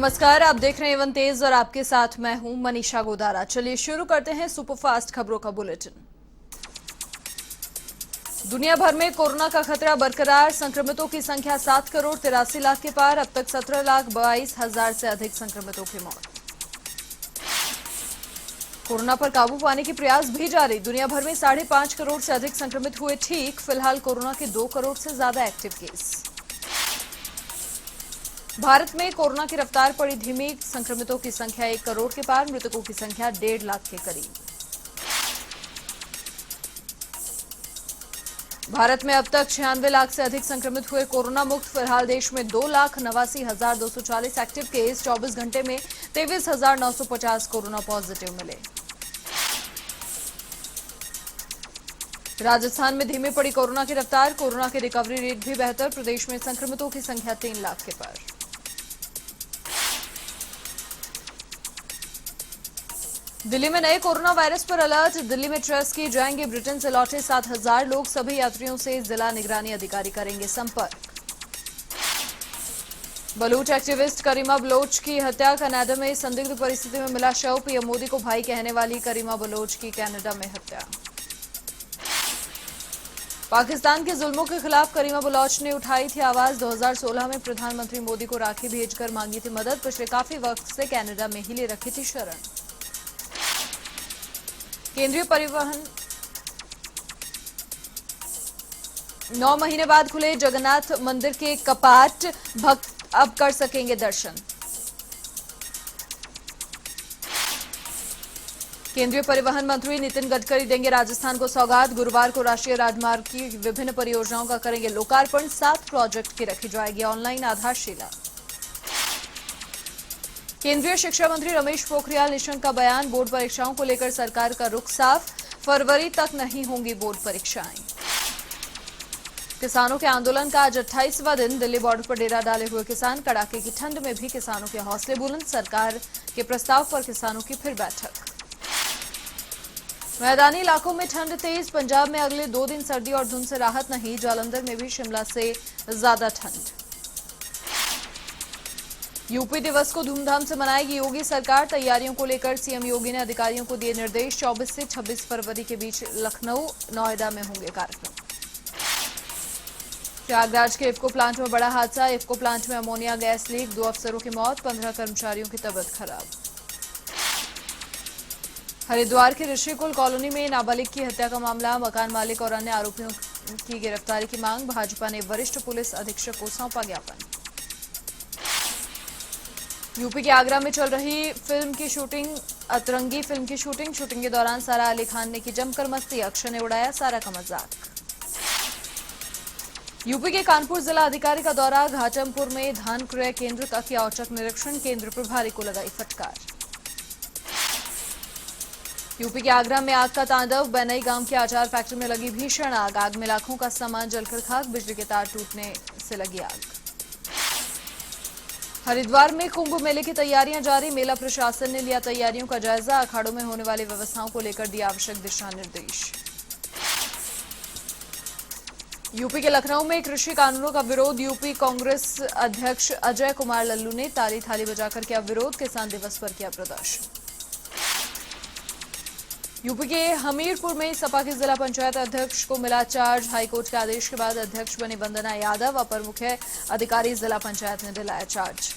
नमस्कार, आप देख रहे हैं एवन तेज और आपके साथ मैं हूं मनीषा गोदारा। चलिए शुरू करते हैं सुपरफास्ट खबरों का बुलेटिन। दुनिया भर में कोरोना का खतरा बरकरार, संक्रमितों की संख्या 7 करोड़ 83 लाख के पार। अब तक 17,22,000 से अधिक संक्रमितों की मौत। कोरोना पर काबू पाने के प्रयास भी जारी, दुनिया भर में 5.5 करोड़ से अधिक संक्रमित हुए ठीक। फिलहाल कोरोना के 2 करोड़ से ज्यादा एक्टिव केस। भारत में कोरोना की रफ्तार पड़ी धीमी, संक्रमितों की संख्या 1 करोड़ के पार, मृतकों की संख्या 1.5 लाख के करीब। भारत में अब तक 96 लाख से अधिक संक्रमित हुए कोरोना मुक्त। फिलहाल देश में 2,89,240 एक्टिव केस। 24 घंटे में 23,950 कोरोना पॉजिटिव मिले। राजस्थान में धीमी पड़ी कोरोना की रफ्तार, कोरोना की रिकवरी रेट भी बेहतर। प्रदेश में संक्रमितों की संख्या 3 लाख के पार। दिल्ली में नए कोरोना वायरस पर अलर्ट, दिल्ली में ट्रेस किए जाएंगे ब्रिटेन से लौटे 7,000 लोग। सभी यात्रियों से जिला निगरानी अधिकारी करेंगे संपर्क। बलूच एक्टिविस्ट करीमा बलोच की हत्या, कनाडा में संदिग्ध परिस्थिति में मिला शव। पीएम मोदी को भाई कहने वाली करीमा बलोच की कनाडा में हत्या। पाकिस्तान के जुल्मों के खिलाफ करीमा बलोच ने उठाई थी आवाज। 2016 में प्रधानमंत्री मोदी को राखी भेजकर मांगी थी मदद। पिछले काफी वक्त से कनाडा में ही ले रखी थी शरण। केंद्रीय परिवहन 9 महीने बाद खुले जगन्नाथ मंदिर के कपाट, भक्त अब कर सकेंगे दर्शन। केंद्रीय परिवहन मंत्री नितिन गडकरी देंगे राजस्थान को सौगात। गुरुवार को राष्ट्रीय राजमार्ग की विभिन्न परियोजनाओं का करेंगे लोकार्पण। 7 प्रोजेक्ट की रखी जाएगी ऑनलाइन आधारशिला। केंद्रीय शिक्षा मंत्री रमेश पोखरियाल निशंक का बयान, बोर्ड परीक्षाओं को लेकर सरकार का रुख साफ। फरवरी तक नहीं होंगी बोर्ड परीक्षाएं। किसानों के आंदोलन का आज 28वां दिन, दिल्ली बॉर्डर पर डेरा डाले हुए किसान। कड़ाके की ठंड में भी किसानों के हौसले बुलंद, सरकार के प्रस्ताव पर किसानों की फिर बैठक। मैदानी इलाकों में ठंड तेज, पंजाब में अगले 2 दिन सर्दी और धुंध से राहत नहीं। जालंधर में भी शिमला से ज्यादा ठंड। यूपी दिवस को धूमधाम से मनाएगी योगी सरकार। तैयारियों को लेकर सीएम योगी ने अधिकारियों को दिए निर्देश। 24 से 26 फरवरी के बीच लखनऊ, नोएडा में होंगे कार्यक्रम। प्रयागराज के इफ्को प्लांट में बड़ा हादसा, इफ्को प्लांट में अमोनिया गैस लीक, 2 अफसरों की मौत, 15 कर्मचारियों की तबीयत खराब। हरिद्वार के ऋषिकुल कॉलोनी में नाबालिग की हत्या का मामला, मकान मालिक और अन्य आरोपियों की गिरफ्तारी की मांग। भाजपा ने वरिष्ठ पुलिस अधीक्षक को सौंपा ज्ञापन। यूपी के आगरा में चल रही फिल्म की शूटिंग, अतरंगी फिल्म की शूटिंग के दौरान सारा अली खान ने की जमकर मस्ती। अक्षय ने उड़ाया सारा का मजाक। यूपी के कानपुर जिला अधिकारी का दौरा, घाटमपुर में धान क्रय केंद्र का किया औचक निरीक्षण। केंद्र प्रभारी को लगाई फटकार। यूपी के आगरा में आग का तांडव, बनई गांव की आचार फैक्ट्री में लगी भीषण आग। आग में लाखों का सामान जलकर खाक, बिजली के तार टूटने से लगी आग। हरिद्वार में कुंभ मेले की तैयारियां जारी, मेला प्रशासन ने लिया तैयारियों का जायजा। अखाड़ों में होने वाली व्यवस्थाओं को लेकर दिया आवश्यक दिशा निर्देश। यूपी के लखनऊ में कृषि कानूनों का विरोध, यूपी कांग्रेस अध्यक्ष अजय कुमार लल्लू ने ताली थाली बजाकर किया विरोध। किसान दिवस पर किया प्रदर्शन। यूपी के हमीरपुर में सपा के जिला पंचायत अध्यक्ष को मिला चार्ज। हाईकोर्ट के आदेश के बाद अध्यक्ष बनी वंदना यादव, अपर मुख्य अधिकारी जिला पंचायत ने दिलाया चार्ज।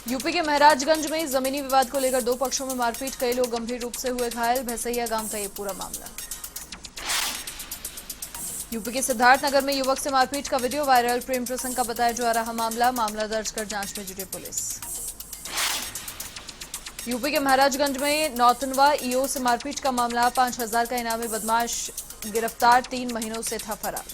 यूपी के महराजगंज में जमीनी विवाद को लेकर 2 पक्षों में मारपीट, कई लोग गंभीर रूप से हुए घायल। भैसैया गांव का ये पूरा मामला। यूपी के सिद्धार्थनगर में युवक से मारपीट का वीडियो वायरल, प्रेम प्रसंग का बताया जा रहा मामला दर्ज कर जांच में जुटी पुलिस। यूपी के महाराजगंज में नौतनवा ईओ से मारपीट का मामला, 5,000 का इनामी बदमाश गिरफ्तार, 3 महीनों से था फरार।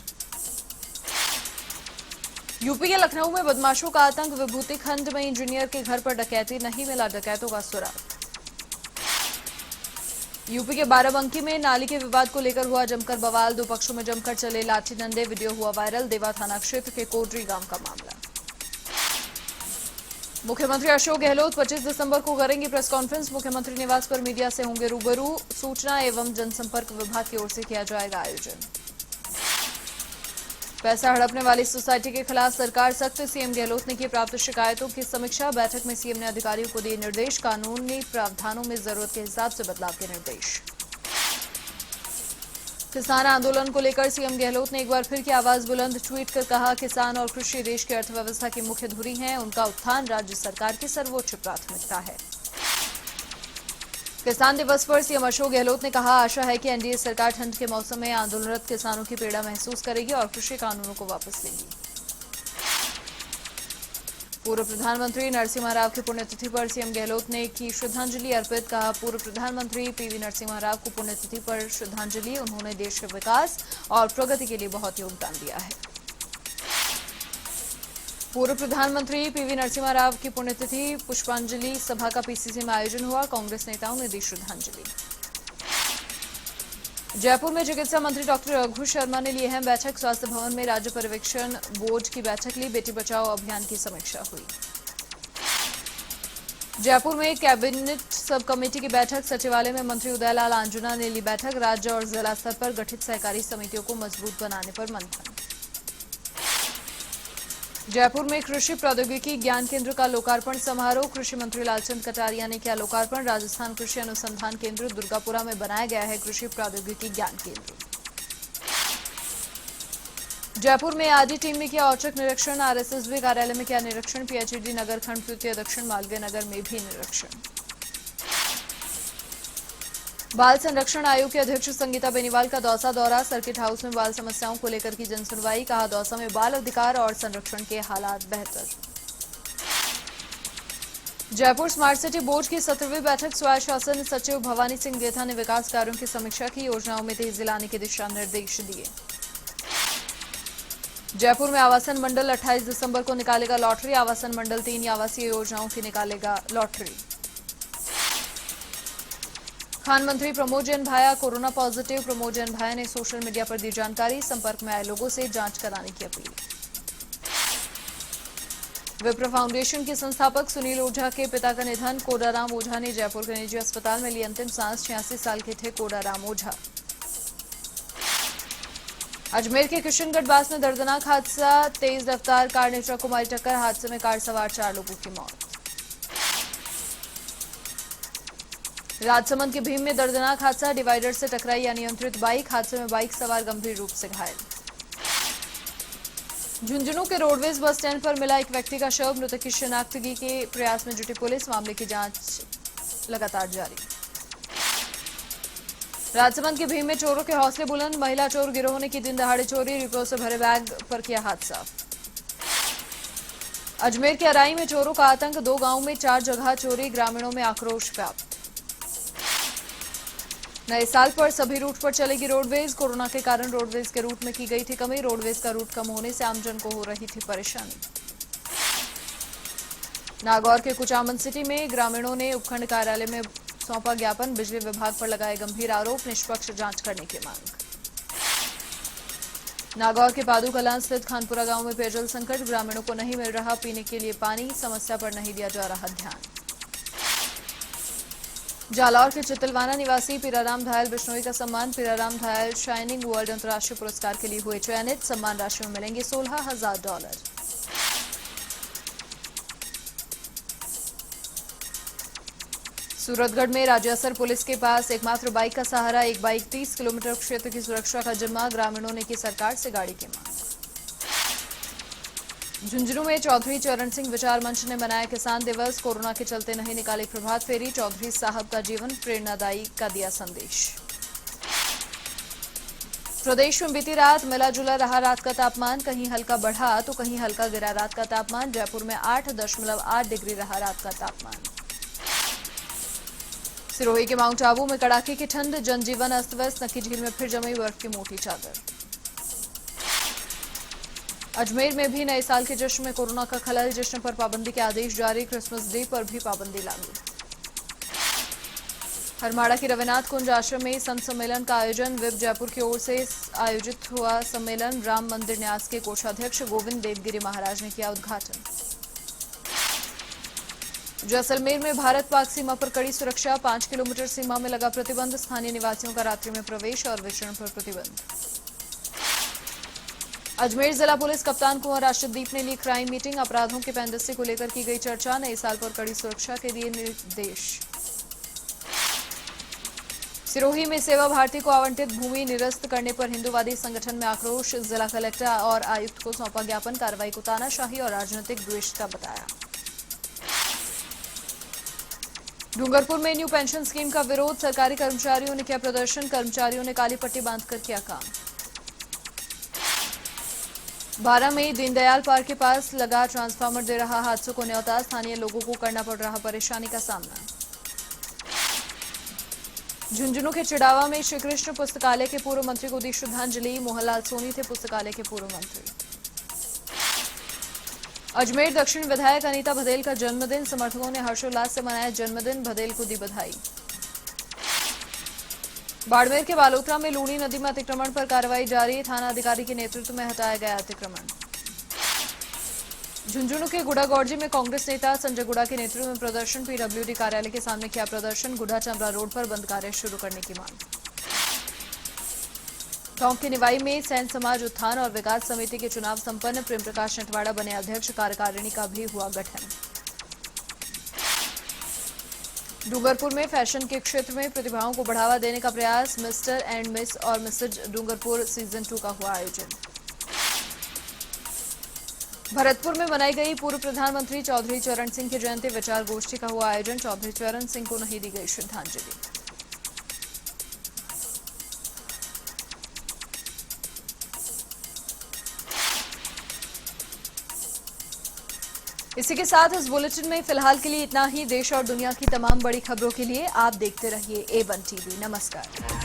यूपी के लखनऊ में बदमाशों का आतंक, विभूति खंड में इंजीनियर के घर पर डकैती, नहीं मिला डकैतों का सुराग। यूपी के बाराबंकी में नाली के विवाद को लेकर हुआ जमकर बवाल, 2 पक्षों में जमकर चले लाठी डंडे, वीडियो हुआ वायरल। देवा थाना क्षेत्र के कोडरी गांव का मामला। मुख्यमंत्री अशोक गहलोत 25 दिसंबर को करेंगे प्रेस कॉन्फ्रेंस। मुख्यमंत्री निवास पर मीडिया से होंगे रूबरू। सूचना एवं जनसंपर्क विभाग की ओर से किया जाएगा आयोजन। पैसा हड़पने वाली सोसाइटी के खिलाफ सरकार सख्त, सीएम गहलोत ने की प्राप्त शिकायतों की समीक्षा। बैठक में सीएम ने अधिकारियों को दिए निर्देश, कानूनी प्रावधानों में जरूरत के हिसाब से बदलाव के निर्देश। किसान आंदोलन को लेकर सीएम गहलोत ने एक बार फिर की आवाज बुलंद, ट्वीट कर कहा, किसान और कृषि देश की अर्थव्यवस्था की मुख्य धुरी हैं, उनका उत्थान राज्य सरकार की सर्वोच्च प्राथमिकता है। किसान दिवस पर सीएम अशोक गहलोत ने कहा, आशा है कि एनडीए सरकार ठंड के मौसम में आंदोलनरत किसानों की पीड़ा महसूस करेगी और कृषि कानूनों को वापस लेगी। पूर्व प्रधानमंत्री नरसिम्हा राव की पुण्यतिथि पर सीएम गहलोत ने की श्रद्धांजलि अर्पित, कहा, पूर्व प्रधानमंत्री पीवी नरसिम्हा राव को पुण्यतिथि पर श्रद्धांजलि, उन्होंने देश के विकास और प्रगति के लिए बहुत योगदान दिया है। पूर्व प्रधानमंत्री पीवी नरसिम्हा राव की पुण्यतिथि पुष्पांजलि सभा का पीसीसी में आयोजन हुआ, कांग्रेस नेताओं ने दी श्रद्धांजलि। जयपुर में चिकित्सा मंत्री डॉक्टर रघु शर्मा ने ली अहम बैठक, स्वास्थ्य भवन में राज्य पर्यवेक्षण बोर्ड की बैठक ली, बेटी बचाओ अभियान की समीक्षा हुई। जयपुर में कैबिनेट सब कमेटी की बैठक, सचिवालय में मंत्री उदयलाल आंजना ने ली बैठक, राज्य और जिला स्तर पर गठित सहकारी समितियों को मजबूत बनाने पर मंथन। जयपुर में कृषि प्रौद्योगिकी ज्ञान केंद्र का लोकार्पण समारोह, कृषि मंत्री लालचंद कटारिया ने किया लोकार्पण, राजस्थान कृषि अनुसंधान केंद्र दुर्गापुरा में बनाया गया है कृषि प्रौद्योगिकी ज्ञान केंद्र। जयपुर में आरडी टीम ने किया औचक निरीक्षण, आरएसएसबी कार्यालय में किया निरीक्षण, पीएचईडी नगर खंड तृतीय दक्षिण मालवीय नगर में भी निरीक्षण। बाल संरक्षण आयोग की अध्यक्ष संगीता बेनीवाल का दौसा दौरा, सर्किट हाउस में बाल समस्याओं को लेकर की जनसुनवाई, कहा, दौसा में बाल अधिकार और संरक्षण के हालात बेहतर। जयपुर स्मार्ट सिटी बोर्ड की 17वीं बैठक, स्वायत्त शासन सचिव भवानी सिंह गेथा ने विकास कार्यों की समीक्षा की, योजनाओं में तेजी लाने के दिशा निर्देश दिए। जयपुर में आवासन मंडल 28 दिसंबर को निकालेगा लॉटरी, आवासन मंडल 3 आवासीय योजनाओं की निकालेगा लॉटरी। खान मंत्री प्रमोद जैन भाया कोरोना पॉजिटिव, प्रमोद जैन भाया ने सोशल मीडिया पर दी जानकारी, संपर्क में आए लोगों से जांच कराने की अपील। विप्र फाउंडेशन के संस्थापक सुनील ओझा के पिता का निधन, कोडाराम ओझा ने जयपुर के निजी अस्पताल में ली अंतिम सांस, 86 साल के थे कोडाराम ओझा। अजमेर के किशनगढ़ बास में दर्दनाक हादसा, तेज रफ्तार कार ने ट्रक को मारी टक्कर, हादसे में कार सवार 4 लोगों की मौत। राजसमंद के भीम में दर्दनाक हादसा, डिवाइडर से टकराई अनियंत्रित बाइक, हादसे में बाइक सवार गंभीर रूप से घायल। झुंझुनू के रोडवेज बस स्टैंड पर मिला एक व्यक्ति का शव, मृतक की शिनाख्तगी के प्रयास में जुटी पुलिस, मामले की जांच लगातार जारी। राजसमंद के भीम में चोरों के हौसले बुलंद, महिला चोर गिरोह ने की दिन दहाड़े चोरी, रुपयों से भरे बैग पर किया हादसा। अजमेर के अराई में चोरों का आतंक, 2 गांवों में 4 जगह चोरी, ग्रामीणों में आक्रोश व्याप्त। नए साल पर सभी रूट पर चलेगी रोडवेज, कोरोना के कारण रोडवेज के रूट में की गई थी कमी, रोडवेज का रूट कम होने से आमजन को हो रही थी परेशानी। नागौर के कुचामन सिटी में ग्रामीणों ने उपखंड कार्यालय में सौंपा ज्ञापन, बिजली विभाग पर लगाए गंभीर आरोप, निष्पक्ष जांच करने की मांग। नागौर के पादू कलां स्थित खानपुरा गांव में पेयजल संकट, ग्रामीणों को नहीं मिल रहा पीने के लिए पानी, समस्या पर नहीं दिया जा रहा ध्यान। जालौर के चितलवाना निवासी पीराराम धायल बिश्नोई का सम्मान, पीराराम धायल शाइनिंग वर्ल्ड अंतर्राष्ट्रीय पुरस्कार के लिए हुए चयनित, सम्मान राशि में मिलेंगे $16,000। सूरतगढ़ में राज्यसर पुलिस के पास एकमात्र बाइक का सहारा, एक बाइक 30 किलोमीटर क्षेत्र की सुरक्षा का जिम्मा, ग्रामीणों ने की सरकार से गाड़ी की मांग। झुंझुनू में चौधरी चरण सिंह विचार मंच ने मनाया किसान दिवस, कोरोना के चलते नहीं निकाली प्रभात फेरी, चौधरी साहब का जीवन प्रेरणादायी का दिया संदेश। प्रदेश में बीती रात मिला जुला रहा रात का तापमान, कहीं हल्का बढ़ा तो कहीं हल्का गिरा रात का तापमान, जयपुर में 8.8 डिग्री रहा रात का तापमान। सिरोही के माउंट आबू में कड़ाके की ठंड, जनजीवन अस्त व्यस्त, नक्की झील में फिर जमी बर्फ की मोटी चादर। अजमेर में भी नए साल के जश्न में कोरोना का खलल, जश्न पर पाबंदी के आदेश जारी, क्रिसमस डे पर भी पाबंदी लागू। हरमाड़ा की रविनाथ कुंज आश्रम में संत सम्मेलन का आयोजन, विप जयपुर की ओर से आयोजित हुआ सम्मेलन, राम मंदिर न्यास के कोषाध्यक्ष गोविंद देवगिरी महाराज ने किया उद्घाटन। जैसलमेर में भारत पाक सीमा पर कड़ी सुरक्षा, 5 किलोमीटर सीमा में लगा प्रतिबंध, स्थानीय निवासियों का रात्रि में प्रवेश और विचरण पर प्रतिबंध। अजमेर जिला पुलिस कप्तान कुंवर राशिददीप ने ली क्राइम मीटिंग। अपराधों के पेंदस्ते को लेकर की गई चर्चा। नए साल पर कड़ी सुरक्षा के दिए निर्देश। सिरोही में सेवा भारती को आवंटित भूमि निरस्त करने पर हिंदूवादी संगठन में आक्रोश। जिला कलेक्टर और आयुक्त को सौंपा ज्ञापन। कार्रवाई को तानाशाही और राजनीतिक द्वेष का बताया। डूंगरपुर में न्यू पेंशन स्कीम का विरोध। सरकारी कर्मचारियों ने किया प्रदर्शन। कर्मचारियों ने काली पट्टी बांधकर किया काम। बारा में दीनदयाल पार्क के पास लगा ट्रांसफार्मर दे रहा हादसों को न्योता। स्थानीय लोगों को करना पड़ रहा परेशानी का सामना। झुंझुनू के चिड़ावा में श्री कृष्ण पुस्तकालय के पूर्व मंत्री को दी श्रद्धांजलि। मोहनलाल सोनी थे पुस्तकालय के पूर्व मंत्री। अजमेर दक्षिण विधायक अनीता भदेल का जन्मदिन। समर्थकों ने हर्षोल्लास से मनाया जन्मदिन। भदेल को दी बधाई। बाड़मेर के बालोतरा में लूणी नदी में अतिक्रमण पर कार्रवाई जारी। थाना अधिकारी के नेतृत्व में हटाया गया अतिक्रमण। झुंझुनू के गुड़ागौड़जी में कांग्रेस नेता संजय गुड़ा के नेतृत्व में प्रदर्शन। पीडब्ल्यूडी कार्यालय के सामने किया प्रदर्शन। गुड़ा चमरा रोड पर बंद कार्य शुरू करने की मांग। टोंक के निवाई में सैन समाज उत्थान और विकास समिति के चुनाव संपन्न। प्रेम प्रकाश नटवाड़ा बने अध्यक्ष। कार्यकारिणी का भी हुआ गठन। डूंगरपुर में फैशन के क्षेत्र में प्रतिभाओं को बढ़ावा देने का प्रयास। मिस्टर एंड मिस और मिसेज डूंगरपुर सीजन 2 का हुआ आयोजन। भरतपुर में मनाई गई पूर्व प्रधानमंत्री चौधरी चरण सिंह की जयंती। विचार गोष्ठी का हुआ आयोजन। चौधरी चरण सिंह को नहीं दी गई श्रद्धांजलि। इसी के साथ इस बुलेटिन में फिलहाल के लिए इतना ही। देश और दुनिया की तमाम बड़ी खबरों के लिए आप देखते रहिए A1 TV। नमस्कार।